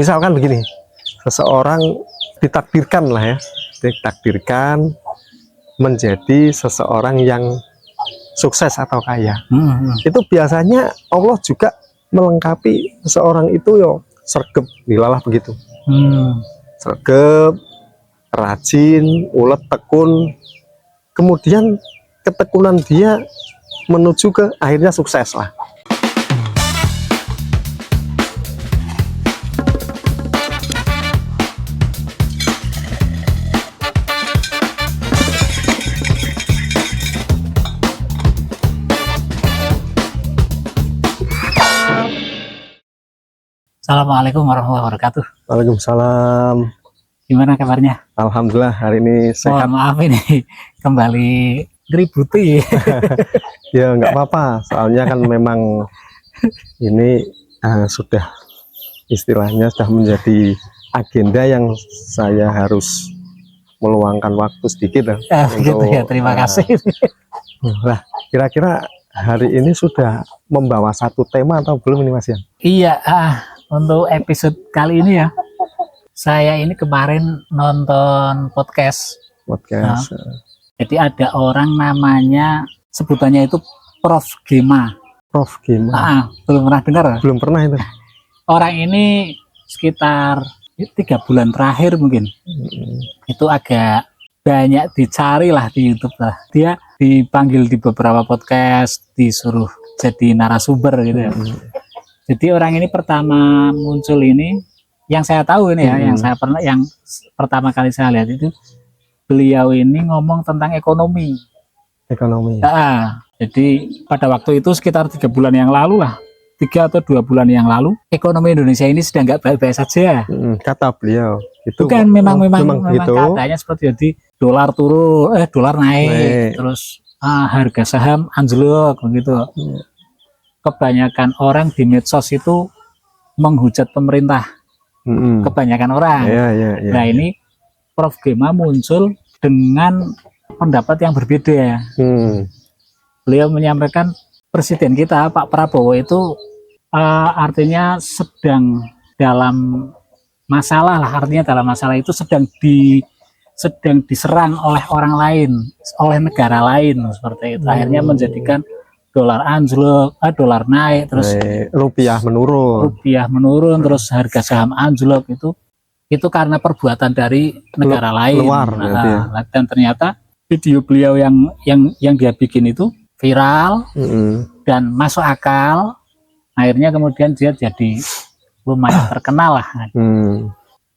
misalkan begini, seseorang ditakdirkan lah ya, ditakdirkan menjadi seseorang yang sukses atau kaya. Itu biasanya Allah juga melengkapi seseorang itu yo sregep, dilalah begitu. Sregep, rajin, ulet, tekun. Kemudian ketekunan dia menuju ke akhirnya sukses lah. Assalamualaikum warahmatullahi wabarakatuh. Waalaikumsalam. Gimana kabarnya? Alhamdulillah hari ini sehat. Maaf ini kembali ngeributi. Ya nggak apa-apa, soalnya kan memang ini sudah istilahnya sudah menjadi agenda yang saya harus meluangkan waktu sedikit Gitu ya, terima kasih. Nah, kira-kira hari ini sudah membawa satu tema atau belum ini Mas Yan? Iya, untuk episode kali ini ya, saya ini kemarin nonton podcast. Jadi ada orang namanya, sebutannya itu Prof Gema. Prof Gema. Belum pernah dengar? Belum pernah itu. Orang ini sekitar 3 bulan terakhir mungkin. Itu agak banyak dicari lah di YouTube lah. Dia dipanggil di beberapa podcast, disuruh jadi narasumber gitu ya. Jadi orang ini pertama muncul ini, yang saya tahu ini ya, yang pertama kali saya lihat itu beliau ini ngomong tentang ekonomi. Jadi pada waktu itu sekitar 3 bulan yang lalu lah, 3 atau 2 bulan yang lalu, ekonomi Indonesia ini sedang nggak baik-baik saja. Kata beliau. Itu bukan memang gitu. Katanya seperti jadi dolar turun, dolar naik. Terus harga saham anjlok begitu. Kebanyakan orang di medsos itu menghujat pemerintah. Kebanyakan orang. Nah ini Prof Gema muncul dengan pendapat yang berbeda. Beliau menyampaikan Presiden kita Pak Prabowo itu artinya sedang dalam masalah lah, artinya dalam masalah itu sedang diserang oleh orang lain, oleh negara lain seperti itu. Akhirnya menjadikan dolar anjlok, dolar naik, terus rupiah menurun, terus harga saham anjlok itu karena perbuatan dari negara lain. Dan ternyata video beliau yang dia bikin itu viral dan masuk akal. Akhirnya kemudian dia jadi lumayan terkenal lah.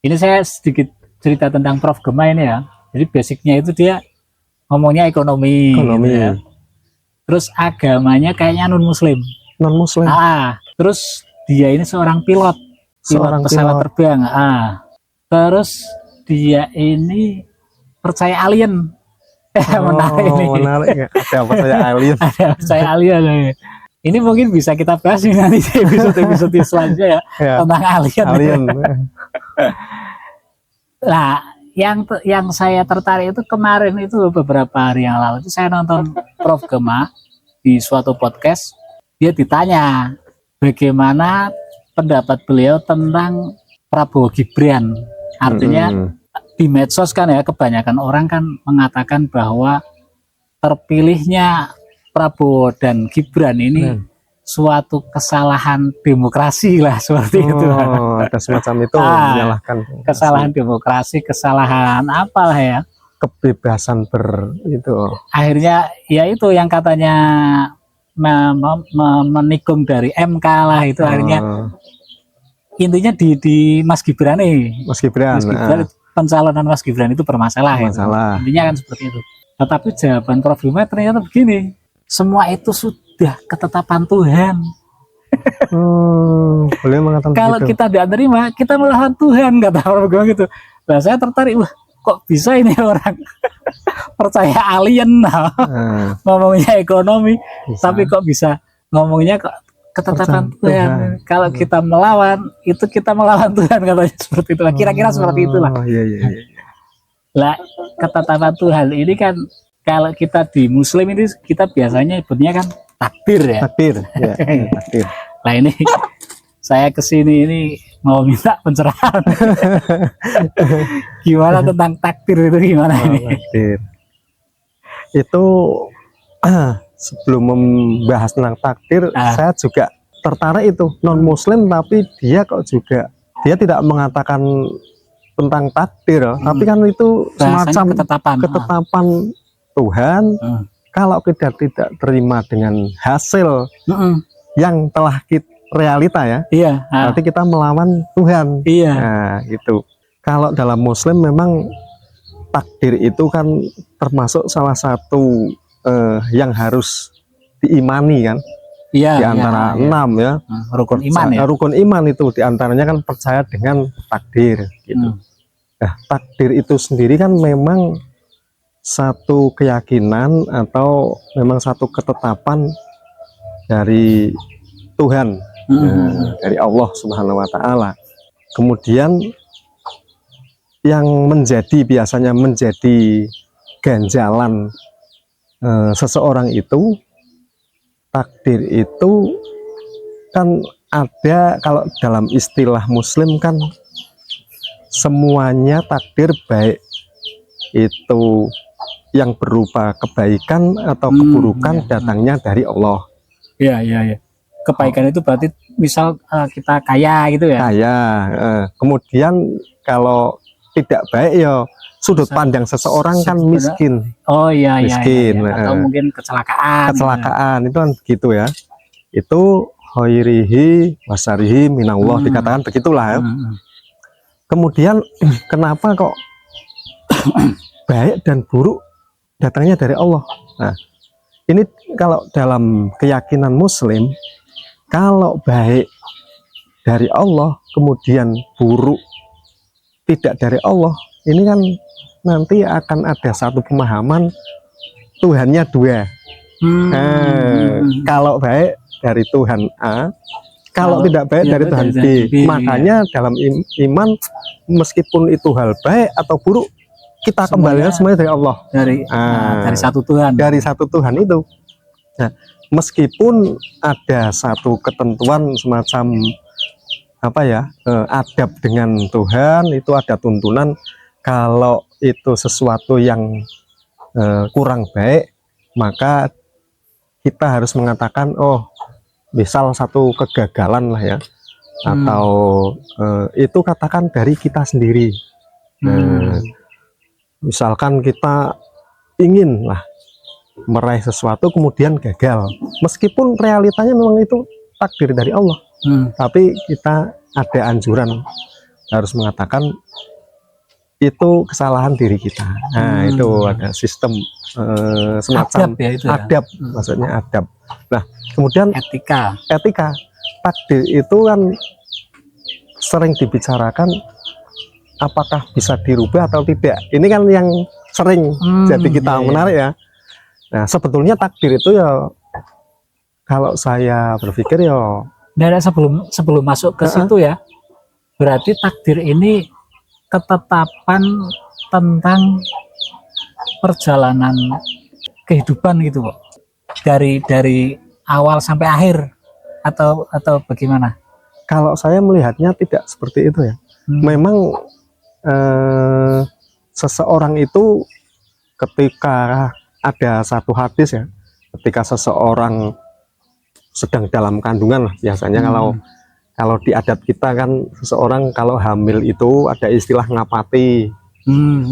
Ini saya sedikit cerita tentang Prof Gema ini ya. Jadi basicnya itu dia ngomongnya ekonomi. Gitu ya. Terus agamanya kayaknya non muslim. Terus dia ini seorang pilot pesawat terbang. Terus dia ini percaya alien. Menarik. Ada percaya alien. Ada percaya alien. Ini mungkin bisa kita bahas nanti episode selanjutnya ya, tentang alien. Nah, yang saya tertarik itu kemarin itu beberapa hari yang lalu itu saya nonton Prof Gema di suatu podcast. Dia ditanya bagaimana pendapat beliau tentang Prabowo Gibran. Artinya di medsos kan ya, kebanyakan orang kan mengatakan bahwa terpilihnya Prabowo dan Gibran ini suatu kesalahan demokrasi lah seperti itu. Ada semacam itu menyalahkan kesalahan demokrasi, kesalahan apalah ya, kebebasan itu. Akhirnya ya itu yang katanya menikung dari MK lah itu. Akhirnya intinya di Mas Gibran nih. Mas Gibran. Pencalonan Mas Gibran itu bermasalah. Intinya kan seperti itu. Tetapi jawaban Prof Gema ternyata begini, semua itu sudah ketetapan Tuhan. Boleh mengatakan kalau begitu. Kita tidak terima, kita melawan Tuhan, kata Prof Gema gitu. Nah saya tertarik, kok bisa ini orang percaya alien ngomongnya ekonomi, tapi kok bisa ngomongnya ketetapan Tuhan. Kalau kita melawan, itu kita melawan Tuhan, katanya seperti itu. Kira-kira seperti itulah. Lah, ketetapan Tuhan ini kan kalau kita di Muslim ini kita biasanya sebutnya kan takdir ya. Takdir. Nah ini saya kesini ini mau minta pencerahan. Gimana tentang takdir itu gimana ini? Takdir. Itu sebelum membahas tentang takdir, saya juga tertarik itu non muslim tapi dia kok juga dia tidak mengatakan tentang takdir, tapi kan itu semacam ketetapan Tuhan. Kalau kita tidak terima dengan hasil yang telah kita realita ya, berarti kita melawan Tuhan. Nah, gitu. Kalau dalam Muslim memang takdir itu kan termasuk salah satu yang harus diimani kan, di antara 6 ya. Rukun iman ya. Rukun iman itu diantaranya kan percaya dengan takdir. Gitu. Nah, takdir itu sendiri kan memang satu keyakinan atau memang satu ketetapan dari Tuhan, dari Allah Subhanahu wa Ta'ala. Kemudian yang biasanya menjadi ganjalan seseorang itu, takdir itu kan ada, kalau dalam istilah Muslim kan semuanya takdir, baik itu yang berupa kebaikan atau keburukan datangnya dari Allah. Iya. Kebaikan itu berarti misal kita kaya gitu ya. Kaya. Kemudian kalau tidak baik ya sudut pandang seseorang kan miskin. Oh iya. Miskin. Atau mungkin kecelakaan. Kecelakaan itu kan gitu ya. Itu khairihi wasarihi minallah, dikatakan begitulah ya. Kemudian kenapa kok baik dan buruk datangnya dari Allah? Nah, ini kalau dalam keyakinan Muslim, kalau baik dari Allah kemudian buruk tidak dari Allah, ini kan nanti akan ada satu pemahaman Tuhannya dua. Kalau baik dari Tuhan A, kalau tidak baik dari Tuhan B. Makanya dalam iman, meskipun itu hal baik atau buruk, kita kembalikan semuanya dari Allah, dari satu Tuhan, dari satu Tuhan itu. Nah, meskipun ada satu ketentuan semacam adab dengan Tuhan, itu ada tuntunan kalau itu sesuatu yang kurang baik, maka kita harus mengatakan, oh, misal satu kegagalan lah ya, atau itu katakan dari kita sendiri. Misalkan kita ingin lah meraih sesuatu kemudian gagal, meskipun realitanya memang itu takdir dari Allah, tapi kita ada anjuran harus mengatakan itu kesalahan diri kita. Nah, itu ada sistem semacam adab, ya, itu ya? Adab, maksudnya adab. Nah, kemudian etika takdir itu kan sering dibicarakan, apakah bisa dirubah atau tidak. Ini kan yang sering jadi kita menarik ya. Nah, sebetulnya takdir itu ya, kalau saya berpikir ya, dari sebelum masuk ke situ ya, berarti takdir ini ketetapan tentang perjalanan kehidupan gitu, Pak. Dari awal sampai akhir atau bagaimana? Kalau saya melihatnya tidak seperti itu ya. Memang seseorang itu ketika ada satu hadis ya, ketika seseorang sedang dalam kandungan lah, biasanya kalau di adat kita kan seseorang kalau hamil itu ada istilah ngapati.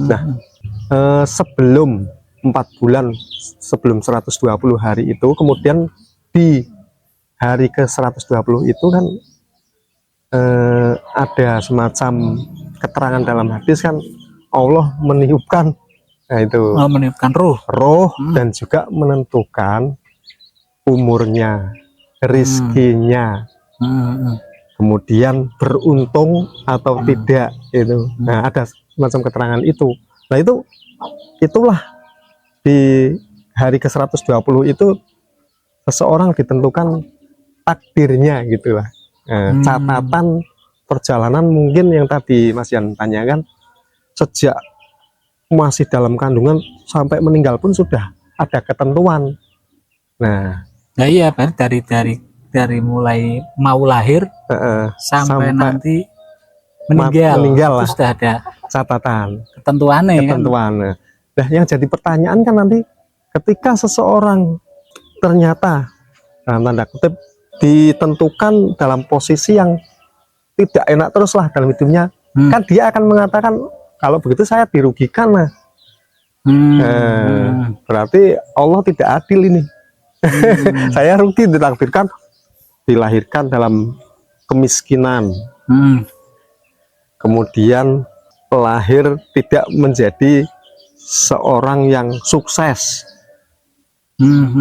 Nah, sebelum 4 bulan, sebelum 120 hari itu, kemudian di hari ke 120 itu kan ada semacam keterangan dalam hadis kan, Allah meniupkan, nah itu meniupkan roh dan juga menentukan umurnya, rizkinya, kemudian beruntung atau tidak itu. Nah, ada semacam keterangan itu. Nah, itulah di hari ke 120 itu seseorang ditentukan takdirnya gitulah. Catatan perjalanan mungkin yang tadi Mas Yan tanyakan, sejak masih dalam kandungan sampai meninggal pun sudah ada ketentuan. Nah iya, dari mulai mau lahir sampai nanti meninggal lah. Itu sudah ada catatan, ketentuannya. Ketentuannya. Nah, yang jadi pertanyaan kan nanti ketika seseorang ternyata dalam tanda kutip ditentukan dalam posisi yang tidak enak terus lah dalam hidupnya, kan dia akan mengatakan kalau begitu saya dirugikan lah. Berarti Allah tidak adil ini. Saya rugi, ditakdirkan dilahirkan dalam kemiskinan, kemudian lahir tidak menjadi seorang yang sukses.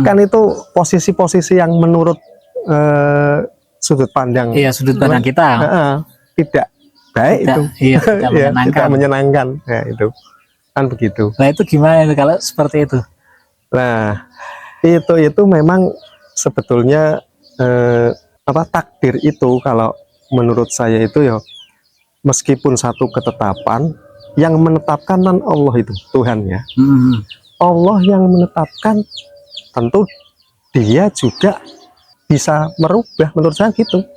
Kan itu posisi-posisi yang menurut sudut pandang, sudut pandang kita tidak baik, itu tidak menyenangkan. Ya, itu kan begitu. Nah, itu gimana itu kalau seperti itu? Nah, itu memang sebetulnya takdir itu kalau menurut saya itu ya meskipun satu ketetapan yang menetapkan kan Allah, itu Tuhan ya. Allah yang menetapkan, tentu dia juga bisa merubah, menurut saya gitu.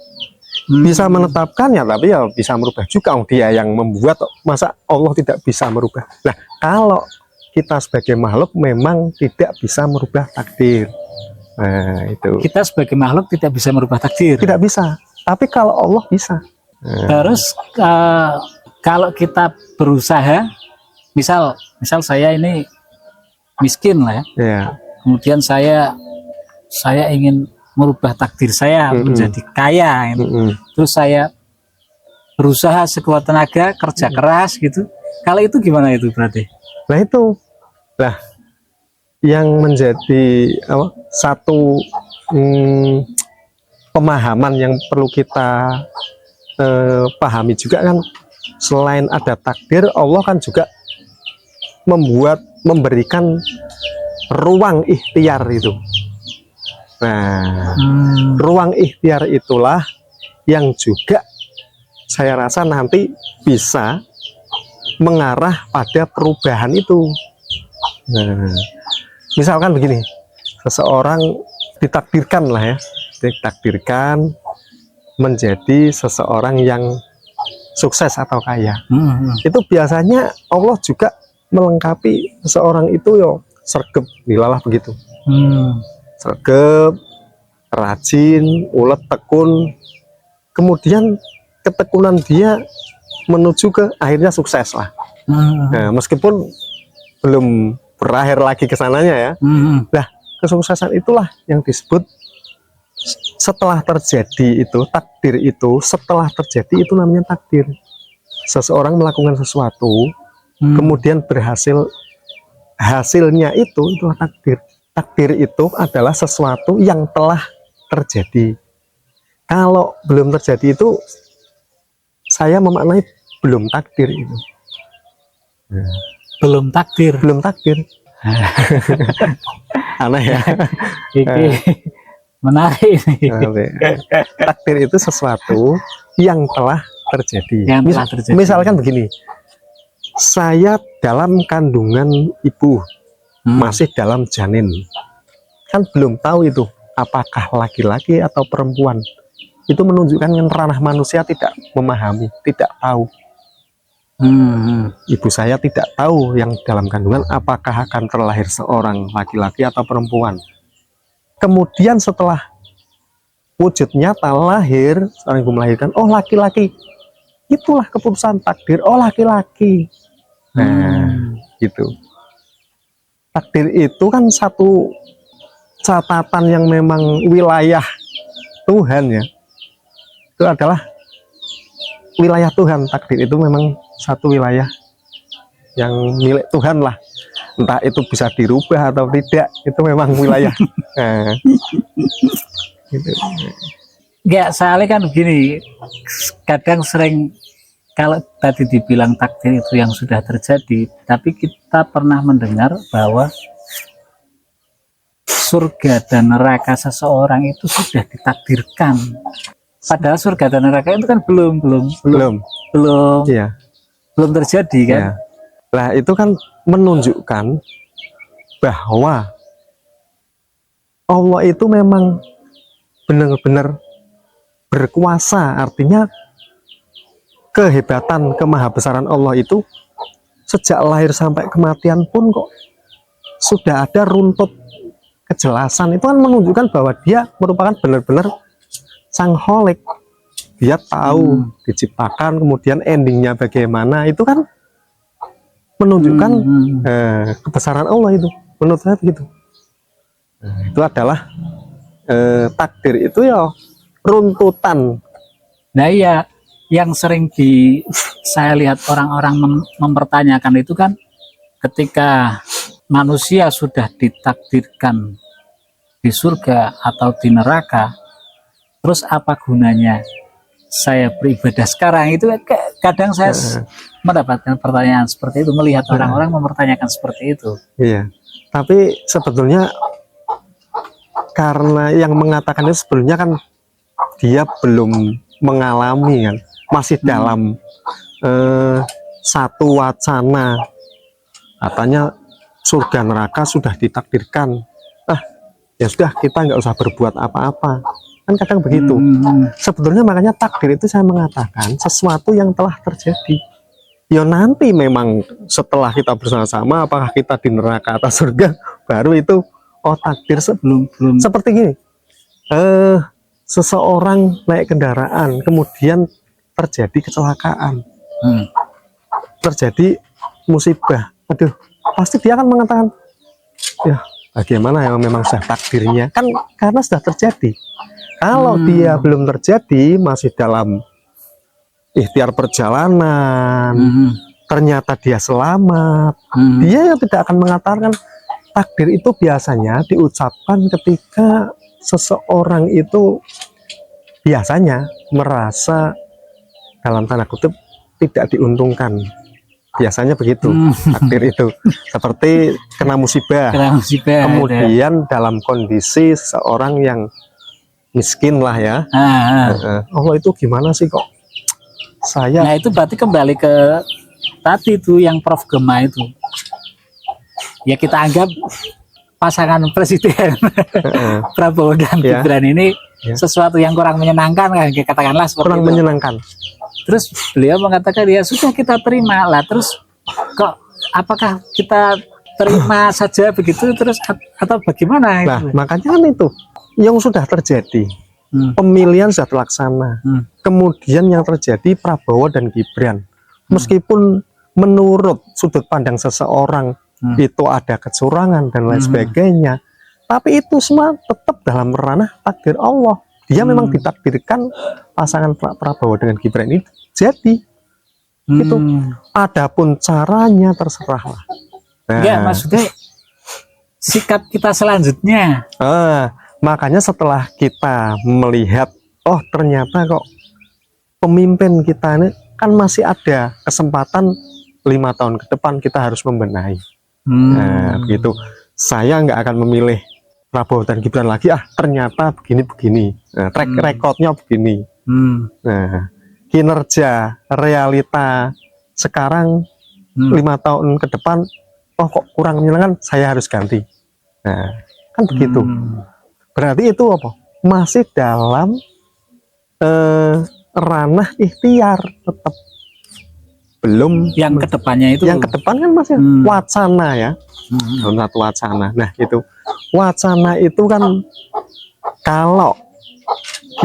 Bisa menetapkannya, tapi ya bisa merubah juga. Dia yang membuat, masa Allah tidak bisa merubah? Nah, kalau kita sebagai makhluk memang tidak bisa merubah takdir. Nah, itu. Kita sebagai makhluk tidak bisa merubah takdir. Tidak bisa. Tapi kalau Allah bisa. Terus kalau kita berusaha, misal saya ini miskin lah ya. Kemudian saya ingin merubah takdir saya menjadi kaya gitu. Terus saya berusaha sekuat tenaga, kerja keras gitu. Kalau itu gimana itu berarti? Nah itu lah yang menjadi satu pemahaman yang perlu kita pahami juga kan, selain ada takdir, Allah kan juga memberikan ruang ikhtiar itu. Nah, ruang ikhtiar itulah yang juga saya rasa nanti bisa mengarah pada perubahan itu. Nah, misalkan begini, seseorang ditakdirkan lah ya, ditakdirkan menjadi seseorang yang sukses atau kaya. Itu biasanya Allah juga melengkapi seseorang itu yo sergap, dilalah begitu. Sergap, rajin, ulet, tekun. Kemudian ketekunan dia menuju ke akhirnya sukses lah. Nah, meskipun belum berakhir lagi ke sananya ya. Nah, kesuksesan itulah yang disebut setelah terjadi itu, takdir itu, setelah terjadi itu namanya takdir. Seseorang melakukan sesuatu, kemudian berhasil, hasilnya itulah takdir. Takdir itu adalah sesuatu yang telah terjadi. Kalau belum terjadi itu, saya memaknai belum takdir itu. Belum takdir. Belum takdir. Aneh ya. Menarik. Takdir itu sesuatu yang telah terjadi. Misalkan begini, saya dalam kandungan ibu, masih dalam janin, kan belum tahu itu apakah laki-laki atau perempuan. Itu menunjukkan yang ranah manusia tidak memahami, tidak tahu. Ibu saya tidak tahu yang dalam kandungan apakah akan terlahir seorang laki-laki atau perempuan. Kemudian setelah wujud nyata lahir, seorang ibu melahirkan, oh laki-laki, itulah keputusan takdir, oh laki-laki. Nah, gitu. Takdir itu kan satu catatan yang memang wilayah Tuhan ya. Itu adalah wilayah Tuhan. Takdir itu memang satu wilayah yang milik Tuhan lah. Entah itu bisa dirubah atau tidak, itu memang wilayah. Nah, gitu. Enggak, soalnya kan begini, kadang sering kalau tadi dibilang takdir itu yang sudah terjadi, tapi kita pernah mendengar bahwa surga dan neraka seseorang itu sudah ditakdirkan. Padahal surga dan neraka itu kan belum iya, belum terjadi kan. Iya. Nah, itu kan menunjukkan bahwa Allah itu memang benar-benar berkuasa, artinya kehebatan, kemahabesaran Allah itu sejak lahir sampai kematian pun kok sudah ada runtut kejelasan. Itu kan menunjukkan bahwa dia merupakan benar-benar sang kholik. Dia tahu diciptakan, kemudian endingnya bagaimana, itu kan menunjukkan kebesaran Allah itu. Menurut saya begitu. Itu adalah takdir itu ya runtutan. Nah iya, yang sering saya lihat orang-orang mempertanyakan itu kan ketika manusia sudah ditakdirkan di surga atau di neraka, terus apa gunanya saya beribadah sekarang? Itu kadang saya mendapatkan pertanyaan seperti itu, melihat orang-orang mempertanyakan seperti itu. Iya, tapi sebetulnya karena yang mengatakan itu sebelumnya kan dia belum mengalami kan, masih dalam satu wacana, katanya surga neraka sudah ditakdirkan, ya sudah kita nggak usah berbuat apa-apa, kan kadang begitu. Sebetulnya makanya takdir itu saya mengatakan sesuatu yang telah terjadi. Ya nanti memang setelah kita bersama-sama, apakah kita di neraka atau surga, baru itu takdir. Sebelum seperti gini, seseorang naik kendaraan kemudian terjadi kecelakaan, terjadi musibah, aduh, pasti dia akan mengatakan, ya bagaimana ya, memang sudah takdirnya kan, karena sudah terjadi. Kalau dia belum terjadi, masih dalam ikhtiar perjalanan, ternyata dia selamat, dia yang tidak akan mengatakan. Takdir itu biasanya diucapkan ketika seseorang itu biasanya merasa dalam tanda kutip tidak diuntungkan. Biasanya begitu takdir itu, seperti kena musibah, kemudian dalam kondisi seseorang yang miskin lah ya. Allah itu gimana sih kok saya. Nah itu berarti kembali ke tadi tuh yang Prof Gema itu. Ya kita anggap pasangan presiden Prabowo dan Gibran ini sesuatu yang kurang menyenangkan kan, katakanlah seperti kurang itu. Menyenangkan. Terus beliau mengatakan ya sudah kita terima lah, terus kok apakah kita terima saja begitu terus atau bagaimana? Nah makanya kan itu yang sudah terjadi, pemilihan sudah terlaksana, kemudian yang terjadi Prabowo dan Gibran, meskipun menurut sudut pandang seseorang itu ada kecurangan dan lain sebagainya, tapi itu semua tetap dalam ranah takdir Allah. Dia memang ditakdirkan pasangan Prabowo dengan Gibran ini jadi gitu. Adapun caranya terserahlah. Ya maksudnya sikap kita selanjutnya. Makanya setelah kita melihat, oh ternyata kok pemimpin kita ini kan masih ada kesempatan 5 tahun ke depan kita harus membenahi. Nah, begitu. Saya nggak akan memilih Prabowo dan Gibran lagi. Ternyata begini-begini. Nah, track recordnya begini. Nah, kinerja realita sekarang 5 tahun ke depan, oh kok kurang menyenangkan, saya harus ganti. Nah, kan begitu. Berarti itu apa? Masih dalam ranah ikhtiar tetap. Belum yang kedepannya itu, yang kedepan kan masih wacana ya, satu wacana. Nah itu wacana itu kan kalau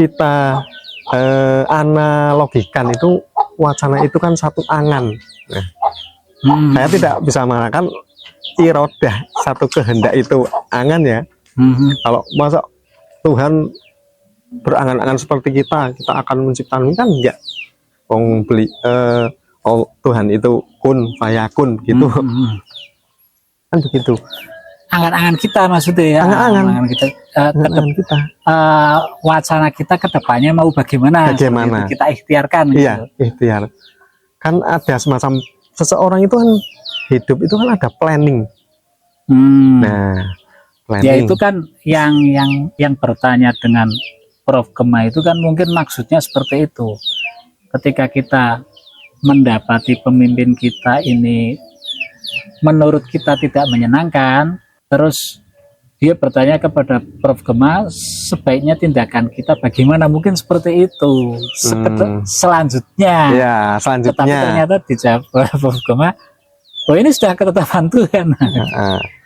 kita analogikan itu wacana itu kan satu angan. Nah, saya tidak bisa mengatakan irodah satu kehendak itu angan ya. Kalau masa Tuhan berangan-angan seperti kita akan menciptakan, kan enggak. Beli oh Tuhan itu kun fayakun gitu. Kan begitu. Angan-angan kita maksudnya ya. Angan-angan kita, kita. Wacana kita ke depannya mau bagaimana? Bagaimana? Kita ikhtiarkan. Iya, gitu. ikhtiar. Kan ada semacam seseorang itu kan hidup itu kan ada planning. Nah, planning. Ya itu kan yang bertanya dengan Prof Gema itu kan mungkin maksudnya seperti itu. Ketika kita mendapati pemimpin kita ini menurut kita tidak menyenangkan, terus dia bertanya kepada Prof. Gema, sebaiknya tindakan kita bagaimana, mungkin seperti itu. Selanjutnya. Ya, selanjutnya. Tetapi ternyata dijawab Prof. Gema, oh ini sudah ketetapan Tuhan.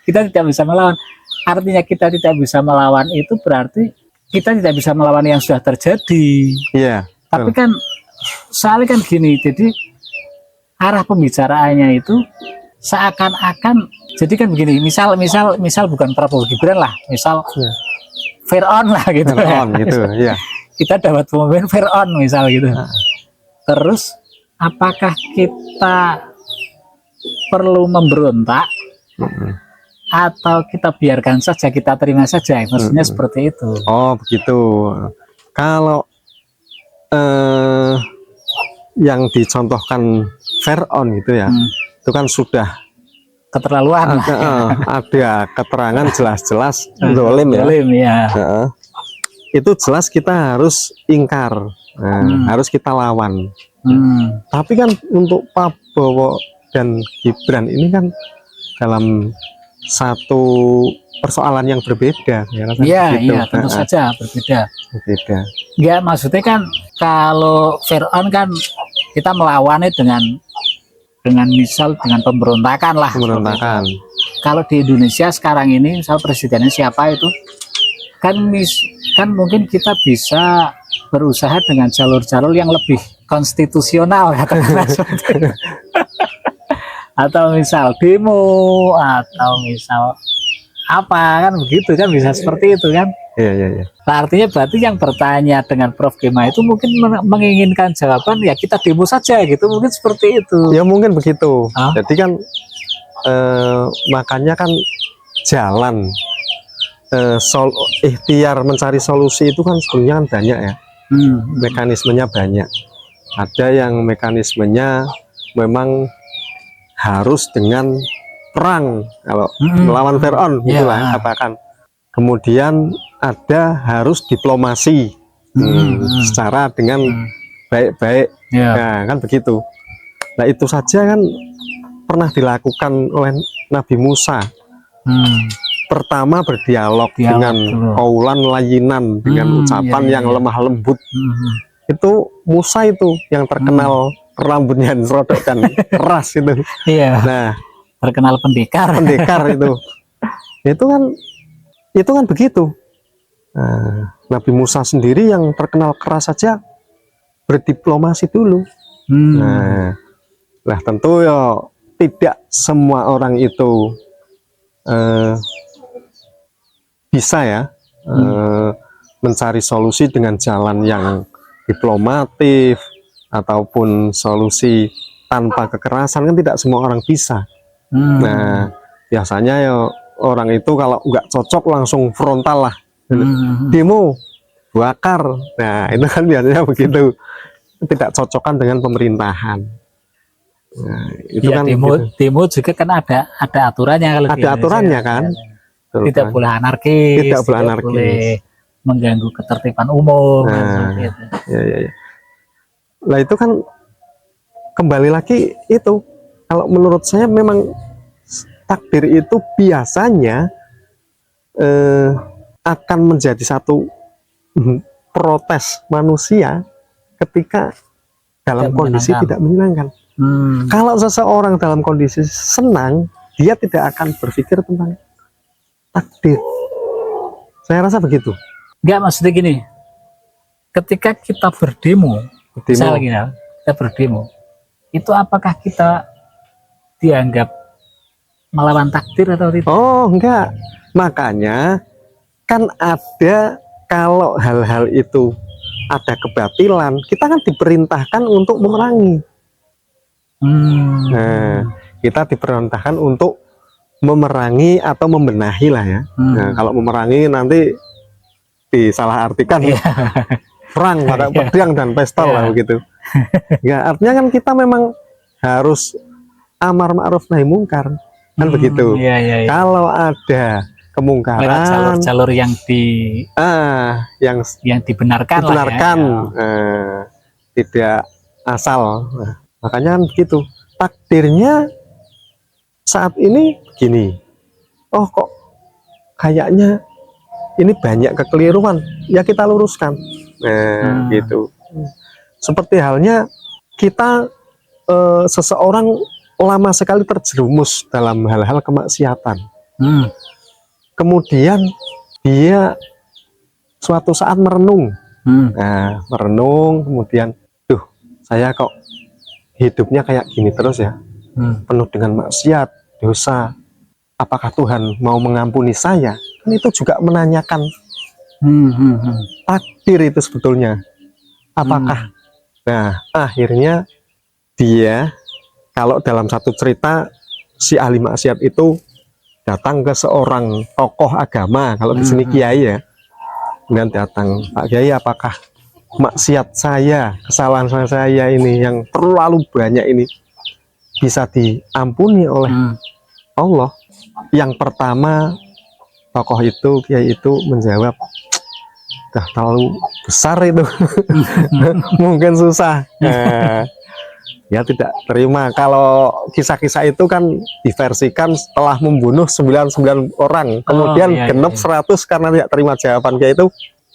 Kita tidak bisa melawan. Artinya kita tidak bisa melawan itu berarti kita tidak bisa melawan yang sudah terjadi. Iya. Tapi kan soalnya kan gini, jadi arah pembicaraannya itu seakan-akan, jadi kan begini, misal bukan Prabowo Gibran lah, misal Fir'aun lah gitu. Fir'aun gitu, ya. Kita dapat pemimpin Fir'aun misal gitu. Terus apakah kita perlu memberontak atau kita biarkan saja, kita terima saja? Maksudnya seperti itu. Oh begitu. Kalau yang dicontohkan Fir'aun gitu ya, itu kan sudah keterlaluan. Ada keterangan jelas-jelas zalim ya. Zalim, ya. Itu jelas kita harus ingkar, harus kita lawan. Tapi kan untuk Prabowo dan Gibran ini kan dalam satu persoalan yang berbeda. Iya, tentu saja berbeda. Ya, maksudnya kan kalau Fir'aun kan kita melawannya dengan misal dengan pemberontakan lah. Pemberontakan. Kalau di Indonesia sekarang ini, misal presidennya siapa itu, kan mungkin kita bisa berusaha dengan jalur-jalur yang lebih konstitusional, katakanlah seperti itu. Atau misal demo, atau misal apa, kan begitu kan, bisa seperti itu kan. Iya. Nah, artinya berarti yang bertanya dengan Prof. Gema itu mungkin menginginkan jawaban, ya kita demo saja gitu, mungkin seperti itu. Ya mungkin begitu. Jadi kan makanya kan jalan ikhtiar mencari solusi itu kan sebenarnya kan banyak ya. Mekanismenya banyak. Ada yang mekanismenya memang harus dengan perang, kalau melawan Fir'aun gitulah katakan. Kemudian ada harus diplomasi secara dengan baik-baik, nah, kan begitu. Nah itu saja kan pernah dilakukan oleh Nabi Musa. Pertama berdialog dengan kaulan layinan, dengan ucapan yang lemah lembut. Itu Musa itu yang terkenal rambutnya serodok dan keras itu. Nah, terkenal pendekar. Itu kan begitu. Nah, Nabi Musa sendiri yang terkenal keras saja berdiplomasi dulu. Nah, tentu ya tidak semua orang itu bisa ya mencari solusi dengan jalan yang diplomatif ataupun solusi tanpa kekerasan, kan tidak semua orang bisa. Nah, biasanya ya orang itu kalau nggak cocok langsung frontal lah, demo, bakar. Nah itu kan biasanya begitu, tidak cocokan dengan pemerintahan. Nah, itu ya, kan demo juga kan ada aturannya, kalau ada aturannya kan. Tidak boleh anarkis, tidak boleh mengganggu ketertiban umum. Ya. Lah itu kan kembali lagi itu, kalau menurut saya memang takdir itu biasanya akan menjadi satu protes manusia ketika dalam kondisi tidak menyenangkan. Kalau seseorang dalam kondisi senang, dia tidak akan berpikir tentang takdir. Saya rasa begitu. Enggak, maksudnya gini, ketika kita berdemo, misalnya kita berdemo, itu apakah kita dianggap melawan takdir atau tidak? Oh enggak, makanya kan ada, kalau hal-hal itu ada kebatilan, kita kan diperintahkan untuk memerangi. Nah, kita diperintahkan untuk memerangi atau membenahi lah ya. Nah, kalau memerangi nanti disalahartikan perang pada pedang dan pistol lah begitu. Ya, artinya kan kita memang harus amar ma'ruf nahi mungkar. Kan begitu. Kalau ada kemungkaran, jalur yang dibenarkan lah ya. Tidak asal. Nah, makanya kan begitu. Takdirnya saat ini begini. Oh kok kayaknya ini banyak kekeliruan, ya kita luruskan. Nah, gitu. Seperti halnya kita seseorang lama sekali terjerumus dalam hal-hal kemaksiatan. Kemudian dia suatu saat merenung. Nah, merenung, kemudian, duh, saya kok hidupnya kayak gini terus ya, penuh dengan maksiat, dosa. Apakah Tuhan mau mengampuni saya? Kan itu juga menanyakan takdir itu sebetulnya. Apakah? Nah, akhirnya dia, kalau dalam satu cerita, si ahli maksiat itu datang ke seorang tokoh agama, kalau di sini kiai ya, kemudian datang, Pak Kiai, apakah maksiat saya, kesalahan saya ini yang terlalu banyak ini bisa diampuni oleh Allah? Yang pertama, tokoh itu, kiai itu menjawab, dah terlalu besar itu, mungkin susah. Nah, ya tidak terima. Kalau kisah-kisah itu kan diversikan setelah membunuh 99 orang, kemudian genep 100 karena tidak terima jawaban kiai itu,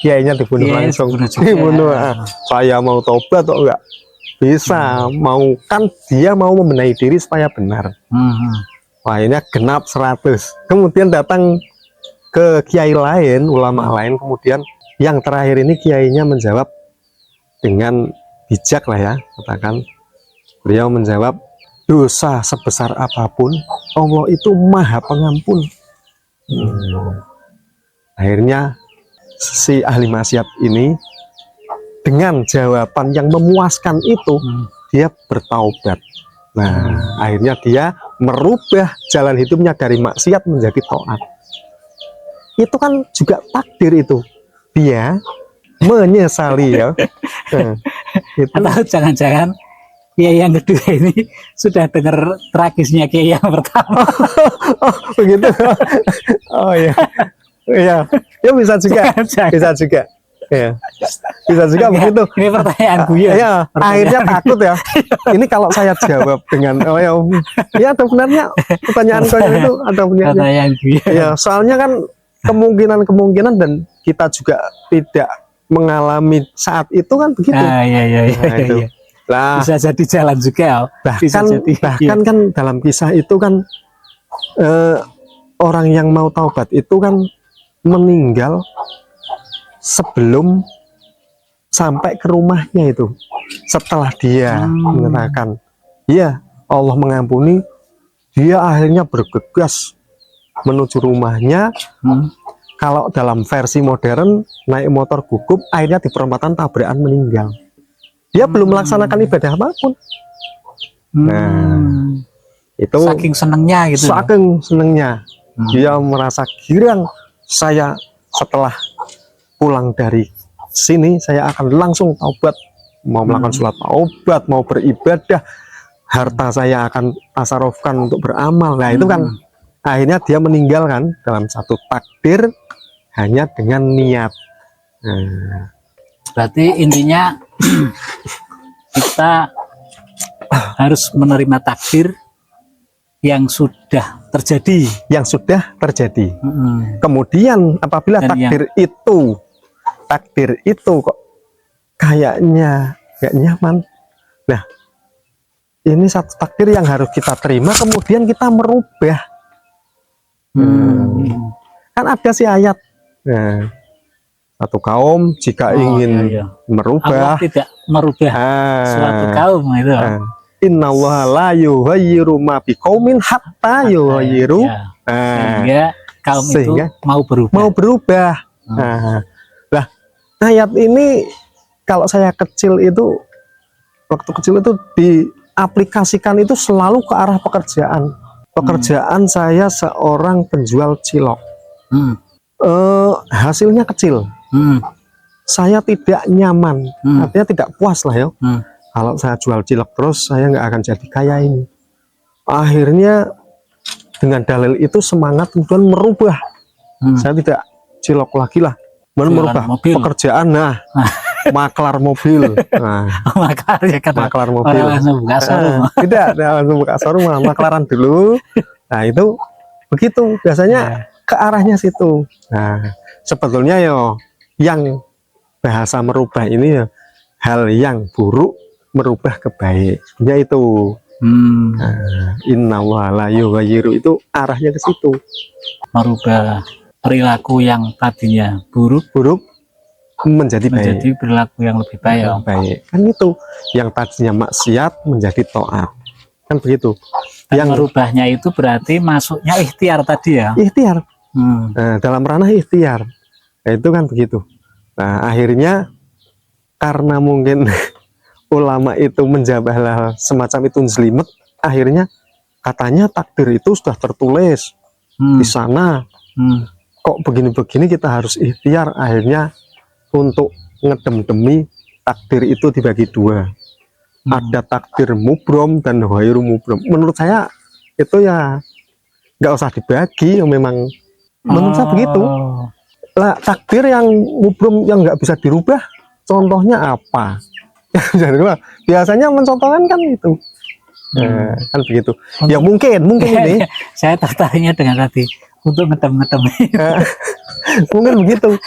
kiainya dibunuh langsung. Dibunuh. Saya mau tobat atau enggak? Bisa, mau, kan dia mau membenahi diri supaya benar. Akhirnya genap 100. Kemudian datang ke kiai lain, ulama lain, kemudian yang terakhir ini kiainya menjawab dengan bijak lah ya, katakan. Beliau menjawab, dosa sebesar apapun Allah itu maha pengampun. Akhirnya si ahli maksiat ini dengan jawaban yang memuaskan itu, dia bertaubat. Nah, akhirnya dia merubah jalan hidupnya dari maksiat menjadi taat. Itu kan juga takdir itu. Dia menyesali ya. Itu. Atau jangan-jangan kiai yang kedua ini sudah dengar tragisnya kiai yang pertama. Oh, begitu. Oh iya. Iya. Ya bisa juga. Bisa juga. Ya. Bisa juga begitu. Ini pertanyaan gue ya. Ya, akhirnya takut ya. Ini kalau saya jawab dengan ya ada benarnya pertanyaan kalian itu ada benarnya. Pertanyaan gue. Ya, soalnya kan kemungkinan dan kita juga tidak mengalami saat itu kan begitu. Iya. Nah, bisa jadi jalan juga. Bahkan kan dalam kisah itu kan orang yang mau taubat itu kan meninggal sebelum sampai ke rumahnya itu. Setelah dia mengatakan, ya Allah mengampuni, dia akhirnya bergegas menuju rumahnya. Kalau dalam versi modern naik motor gugup, akhirnya di perempatan tabrakan meninggal. Dia belum melaksanakan ibadah apapun. Nah, itu saking senengnya gitu. Saking senengnya, dia merasa girang. Saya setelah pulang dari sini, saya akan langsung taubat, mau melakukan sholat taubat, mau beribadah, harta saya akan tasarufkan untuk beramal. Nah, itu kan akhirnya dia meninggalkan dalam satu takdir hanya dengan niat. Nah, berarti intinya kita harus menerima takdir yang sudah terjadi. Kemudian apabila takdir itu kok kayaknya gak nyaman, nah ini satu takdir yang harus kita terima, kemudian kita merubah. Kan ada si ayat, nah, satu kaum jika ingin merubah, Allah tidak merubah suatu kaum itu. Innallaha la yughayyiru ma biqaumin hatta yughayyiru. Sehingga kaum itu mau berubah. Nah, ayat ini kalau saya waktu kecil itu diaplikasikan itu selalu ke arah pekerjaan. Pekerjaan saya seorang penjual cilok. Hasilnya kecil. Saya tidak nyaman, artinya tidak puas lah ya. Kalau saya jual cilok terus, saya nggak akan jadi kaya ini. Akhirnya dengan dalil itu semangat kemudian merubah. Saya tidak cilok lagi lah, merubah pekerjaan. Nah, maklar mobil. Nah, maklar mobil. Langsung buka showroom. Tidak langsung buka showroom, maklaran dulu. Nah, itu begitu biasanya. ke arahnya situ. Nah, sebetulnya yo yang bahasa merubah ini ya hal yang buruk merubah ke baik, yaitu inna la yughayyiru, itu arahnya ke situ, merubah perilaku yang tadinya buruk menjadi perilaku yang lebih baik. Baik kan itu, yang tadinya maksiat menjadi taat, kan begitu. Dan yang merubahnya itu berarti masuknya ikhtiar tadi ya, ikhtiar. Nah, dalam ranah ikhtiar, nah, itu kan begitu. Nah, akhirnya karena mungkin ulama itu menjabah hal semacam itu jelimet, akhirnya katanya takdir itu sudah tertulis di sana. Kok begini-begini kita harus ikhtiar, akhirnya untuk ngedem-demi takdir itu dibagi dua. Ada takdir mubrom dan ghairu mubrom. Menurut saya itu ya nggak usah dibagi, yang memang menurut saya begitu. Lah, takdir yang mubrom yang nggak bisa dirubah, contohnya apa? Biasanya mencontohkan kan itu. Kan begitu. Ya mungkin ini saya tertariknya dengan tadi untuk ngedem-ngedem. Mungkin begitu.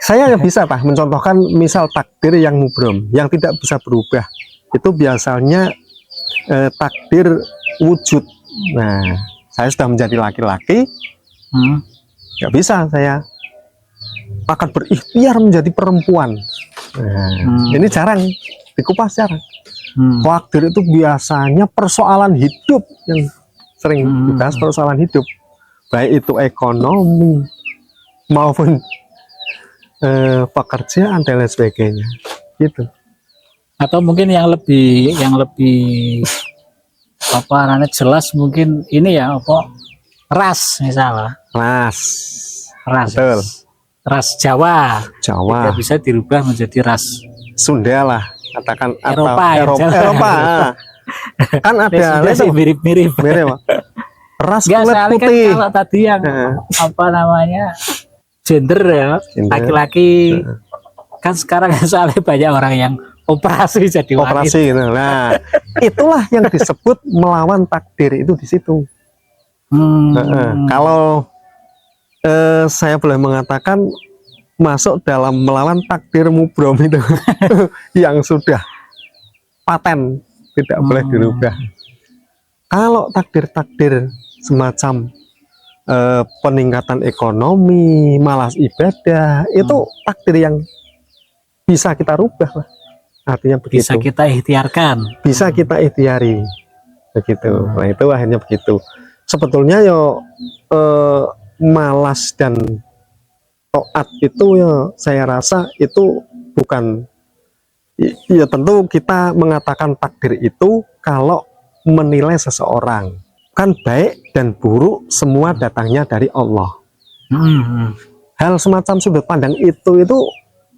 Saya bisa Pak mencontohkan misal takdir yang mubrom, yang tidak bisa berubah. Itu biasanya takdir wujud. Nah, saya sudah menjadi laki-laki, nggak bisa saya akan berikhtiar menjadi perempuan. Nah, ini jarang dikupas, jarang. Takdir itu biasanya persoalan hidup yang sering dibahas, persoalan hidup, baik itu ekonomi maupun pekerjaan dan lain sebagainya, gitu. Atau mungkin yang lebih apa namanya jelas, mungkin ini ya, apa, ras misalnya, ras betul. Ras Jawa tidak bisa dirubah menjadi ras Sunda lah, katakan, Eropa, Eropa. Kan ada sih mirip ras kulit putih. Kan kalau tadi yang apa namanya gender ya, laki-laki, kan sekarang soalnya banyak orang yang operasi jadi wanita. Nah, itulah yang disebut melawan takdir itu di situ. Kalau saya boleh mengatakan masuk dalam melawan takdir mubrom itu yang sudah paten, tidak boleh dirubah. Kalau takdir-takdir semacam peningkatan ekonomi, malas ibadah, itu takdir yang bisa kita rubah lah. Artinya begitu. Bisa kita ikhtiarkan. Bisa kita ikhtiari. Begitu. Nah, itu akhirnya begitu. Sebetulnya yo malas dan taat itu ya saya rasa itu bukan, ya tentu kita mengatakan takdir itu kalau menilai seseorang. Kan baik dan buruk semua datangnya dari Allah. Hal semacam sudut pandang itu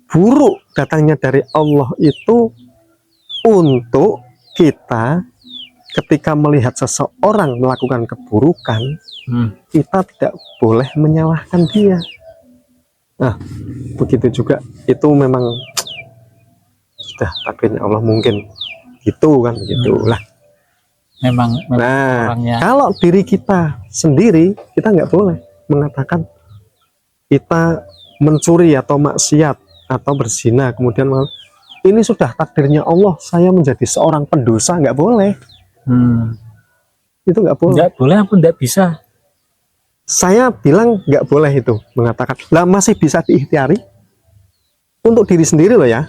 buruk datangnya dari Allah itu untuk kita ketika melihat seseorang melakukan keburukan, kita tidak boleh menyalahkan dia. Nah, begitu juga itu memang sudah takdirnya Allah, mungkin gitu kan, begitulah. Memang nah, orangnya. Kalau diri kita sendiri, kita nggak boleh mengatakan kita mencuri atau maksiat atau berzina, kemudian ini sudah takdirnya Allah, saya menjadi seorang pendosa, nggak boleh. Itu nggak boleh. Nggak boleh apa nggak bisa? Saya bilang nggak boleh itu mengatakan. Lah, masih bisa diikhtiari untuk diri sendiri loh ya.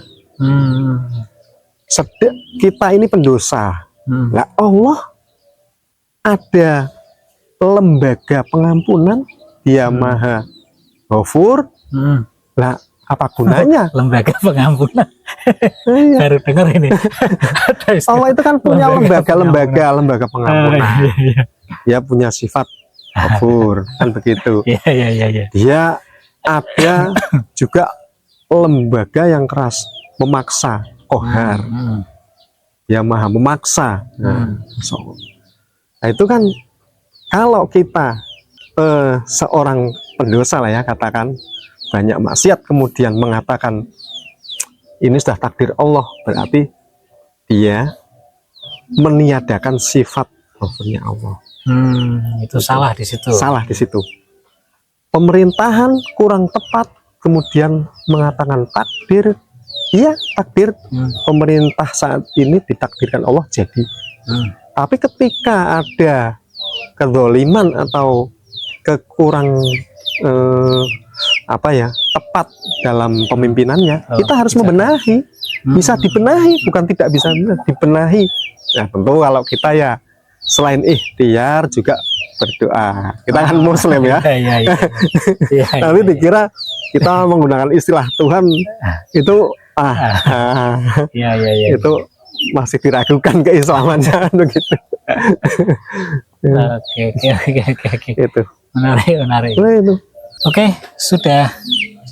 Kita ini pendosa. Lah, Allah ada lembaga pengampunan, Dia Maha Ghafur. Lah, apa gunanya? Lembaga pengampunan. Baru dengar ini. Allah itu kan punya lembaga pengampunan. Dia punya sifat Ghafur, kan begitu. Dia ada juga lembaga yang keras, memaksa, Qahar. Dia Maha memaksa. Nah, itu kan kalau kita seorang pendosa lah ya, katakan banyak maksiat, kemudian mengatakan ini sudah takdir Allah, berarti dia meniadakan sifat Ghafurnya Allah. Itu salah di situ. Salah di situ. pemerintahan kurang tepat, kemudian mengatakan takdir. Iya, takdir. Pemerintah saat ini ditakdirkan Allah jadi. Tapi ketika ada kezaliman atau kekurang tepat dalam pemimpinannya, kita harus membenahi. Bisa dibenahi, bukan tidak bisa dibenahi. Nah, tentu kalau kita ya selain ikhtiar juga berdoa. Kita kan muslim ya. Tapi dikira kita menggunakan istilah Tuhan itu itu masih diragukan keislamannya begitu. Oke. Itu Menarik. Nah, itu. Oke, sudah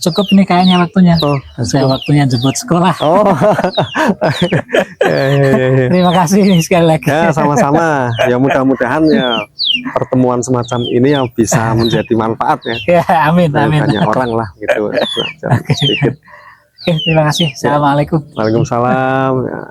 cukup ini kayaknya waktunya. Saya waktunya jemput sekolah. Terima kasih sekali lagi. Ya, sama-sama. Ya, mudah-mudahan ya pertemuan semacam ini yang bisa menjadi manfaat ya. Ya, amin. Banyak orang lah gitu. Oke, terima kasih. Assalamualaikum. Waalaikumsalam. Ya.